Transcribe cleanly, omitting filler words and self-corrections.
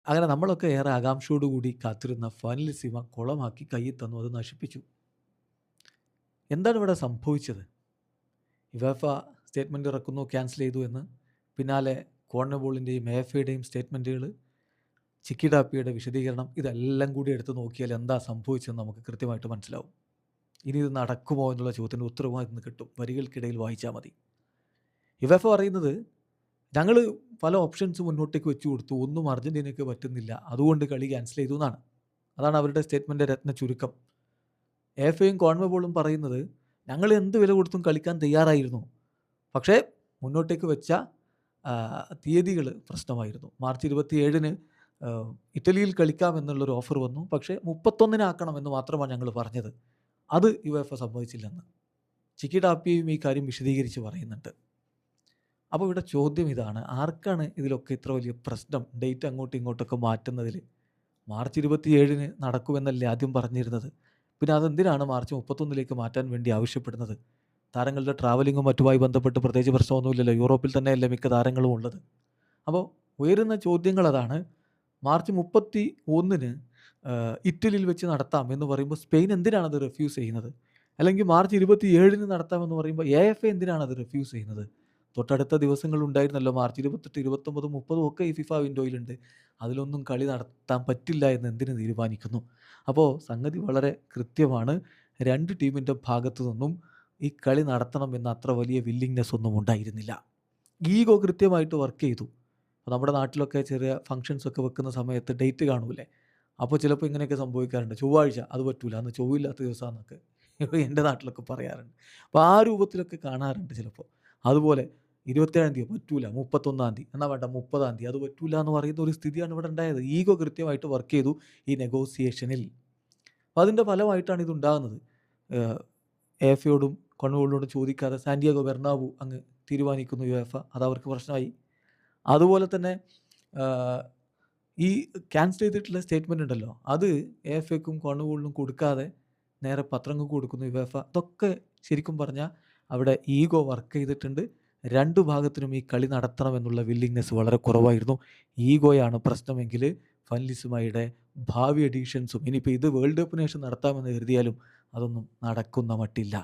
അങ്ങനെ നമ്മളൊക്കെ ഏറെ ആകാംക്ഷയോടുകൂടി കാത്തിരുന്ന ഫൈനലിസിമ കുളമാക്കി കയ്യിൽ തന്നു. അത് നശിപ്പിച്ചു. എന്താണ് ഇവിടെ സംഭവിച്ചത്? യുവേഫ സ്റ്റേറ്റ്മെന്റ് ഇറക്കുന്നു, ക്യാൻസൽ ചെയ്തു എന്ന്. പിന്നാലെ കോൺമബോളിൻ്റെയും എഎഫ്എയുടെയും സ്റ്റേറ്റ്മെന്റുകൾ, ചിക്കി ടാപ്പിയുടെ വിശദീകരണം, ഇതെല്ലാം കൂടി എടുത്ത് നോക്കിയാൽ എന്താ സംഭവിച്ചതെന്ന് നമുക്ക് കൃത്യമായിട്ട് മനസ്സിലാവും. ഇനി ഇത് നടക്കുമോ എന്നുള്ള ചോദ്യത്തിന് ഉത്തരവുമായി ഇന്ന് കിട്ടും. വരികൾക്കിടയിൽ വായിച്ചാൽ മതി. യുവേഫ പറയുന്നത്, ഞങ്ങൾ പല ഓപ്ഷൻസ് മുന്നോട്ടേക്ക് വെച്ചു കൊടുത്തു, ഒന്നും അർജന്റീനയ്ക്ക് പറ്റുന്നില്ല, അതുകൊണ്ട് കളി ക്യാൻസൽ ചെയ്തു എന്നാണ്. അതാണ് അവരുടെ സ്റ്റേറ്റ്മെൻ്റ് രത്ന ചുരുക്കം. എഫയും കോൺമബോളും പറയുന്നത്, ഞങ്ങൾ എന്ത് വില കൊടുത്തും കളിക്കാൻ തയ്യാറായിരുന്നു, പക്ഷേ മുന്നോട്ടേക്ക് വെച്ച തീയതികൾ പ്രശ്നമായിരുന്നു. മാർച്ച് 27-ന് ഇറ്റലിയിൽ കളിക്കാമെന്നുള്ളൊരു ഓഫർ വന്നു, പക്ഷേ 31-ന് ആക്കണമെന്ന് മാത്രമാണ് ഞങ്ങൾ പറഞ്ഞത്. അത് യുവേഫ സമ്മതിച്ചില്ലെന്ന് ചിക്കി ടാപ്പിയും ഈ കാര്യം വിശദീകരിച്ച് പറയുന്നുണ്ട്. അപ്പോൾ ഇവിടെ ചോദ്യം ഇതാണ്, ആർക്കാണ് ഇതിലൊക്കെ ഇത്ര വലിയ പ്രശ്നം? ഡേറ്റ് അങ്ങോട്ടും ഇങ്ങോട്ടൊക്കെ മാറ്റുന്നതിൽ. മാർച്ച് 27-ന് നടക്കുമെന്നല്ലേ ആദ്യം പറഞ്ഞിരുന്നത്? പിന്നെ അതെന്തിനാണ് മാർച്ച് 31-ലേക്ക് മാറ്റാൻ വേണ്ടി ആവശ്യപ്പെടുന്നത്? താരങ്ങളുടെ ട്രാവലിങ്ങും മറ്റുമായി ബന്ധപ്പെട്ട് പ്രത്യേകിച്ച് പ്രശ്നമൊന്നുമില്ലല്ലോ. യൂറോപ്പിൽ തന്നെയല്ലേ മിക്ക താരങ്ങളും ഉള്ളത്. അപ്പോൾ ഉയരുന്ന ചോദ്യങ്ങൾ അതാണ്. മാർച്ച് 31-ന് ഇറ്റലിയിൽ വെച്ച് നടത്താം എന്ന് പറയുമ്പോൾ സ്പെയിൻ എന്തിനാണത് റിഫ്യൂസ് ചെയ്യുന്നത്? അല്ലെങ്കിൽ മാർച്ച് 27-ന് നടത്താമെന്ന് പറയുമ്പോൾ എഎഫ്എ എന്തിനാണത് റിഫ്യൂസ് ചെയ്യുന്നത്? തൊട്ടടുത്ത ദിവസങ്ങളുണ്ടായിരുന്നല്ലോ, മാർച്ച് 28, 29, 30 ഒക്കെ ഈ ഫിഫ വിൻഡോയിലുണ്ട്. അതിലൊന്നും കളി നടത്താൻ പറ്റില്ല എന്ന് എന്തിന് തീരുമാനിക്കുന്നു? അപ്പോൾ സംഗതി വളരെ കൃത്യമാണ്. രണ്ട് ടീമിൻ്റെ ഭാഗത്തു നിന്നും ഈ കളി നടത്തണം എന്ന അത്ര വലിയ വില്ലിങ്നെസ് ഒന്നും ഉണ്ടായിരുന്നില്ല. ഈഗോ കൃത്യമായിട്ട് വർക്ക് ചെയ്തു. അപ്പോൾ നമ്മുടെ നാട്ടിലൊക്കെ ചെറിയ ഫങ്ഷൻസൊക്കെ വെക്കുന്ന സമയത്ത് ഡേറ്റ് കാണൂലേ, അപ്പോൾ ചിലപ്പോൾ ഇങ്ങനെയൊക്കെ സംഭവിക്കാറുണ്ട്. ചൊവ്വാഴ്ച അത് പറ്റൂല, അന്ന് ചൊവ്വില്ലാത്ത ദിവസമാണെന്നൊക്കെ എൻ്റെ നാട്ടിലൊക്കെ പറയാറുണ്ട്. അപ്പോൾ ആ രൂപത്തിലൊക്കെ കാണാറുണ്ട് ചിലപ്പോൾ. അതുപോലെ 27-ാം തീയതി പറ്റൂല, 31-ാം തീയതി എന്നാ വേണ്ട 30-ാം തീയതി അത് പറ്റൂല എന്ന് പറയുന്ന ഒരു സ്ഥിതിയാണ് ഇവിടെ ഉണ്ടായത്. ഈഗോ കൃത്യമായിട്ട് വർക്ക് ചെയ്തു ഈ നെഗോസിയേഷനിൽ. അപ്പോൾ അതിൻ്റെ ഫലമായിട്ടാണ് ഇതുണ്ടാകുന്നത്. എഫയോടും കോൺമബോളിനോടും ചോദിക്കാതെ സാന്റിയാഗോ ബെർണാബു അങ്ങ് തീരുമാനിക്കുന്നു യുവേഫ. അതവർക്ക് പ്രശ്നമായി. അതുപോലെ തന്നെ ഈ ക്യാൻസൽ ചെയ്തിട്ടുള്ള സ്റ്റേറ്റ്മെൻ്റ് ഉണ്ടല്ലോ, അത് എഎഫ്എക്കും കോൺമബോളിനും കൊടുക്കാതെ നേരെ പത്രങ്ങൾക്ക് കൊടുക്കുന്നു യുവേഫ. അതൊക്കെ ശരിക്കും പറഞ്ഞാൽ അവിടെ ഈഗോ വർക്ക് ചെയ്തിട്ടുണ്ട്. രണ്ട് ഭാഗത്തിനും ഈ കളി നടത്തണമെന്നുള്ള വില്ലിങ്നെസ് വളരെ കുറവായിരുന്നു. ഈഗോയാണ് പ്രശ്നമെങ്കിൽ ഫൈനലിസ്മയുടെ ഭാവി എഡിഷൻസും ഇനിയിപ്പോൾ ഇത് വേൾഡ് കപ്പിന് ശേഷം നടത്താമെന്ന് കരുതിയാലും അതൊന്നും നടക്കുന്ന മട്ടില്ല.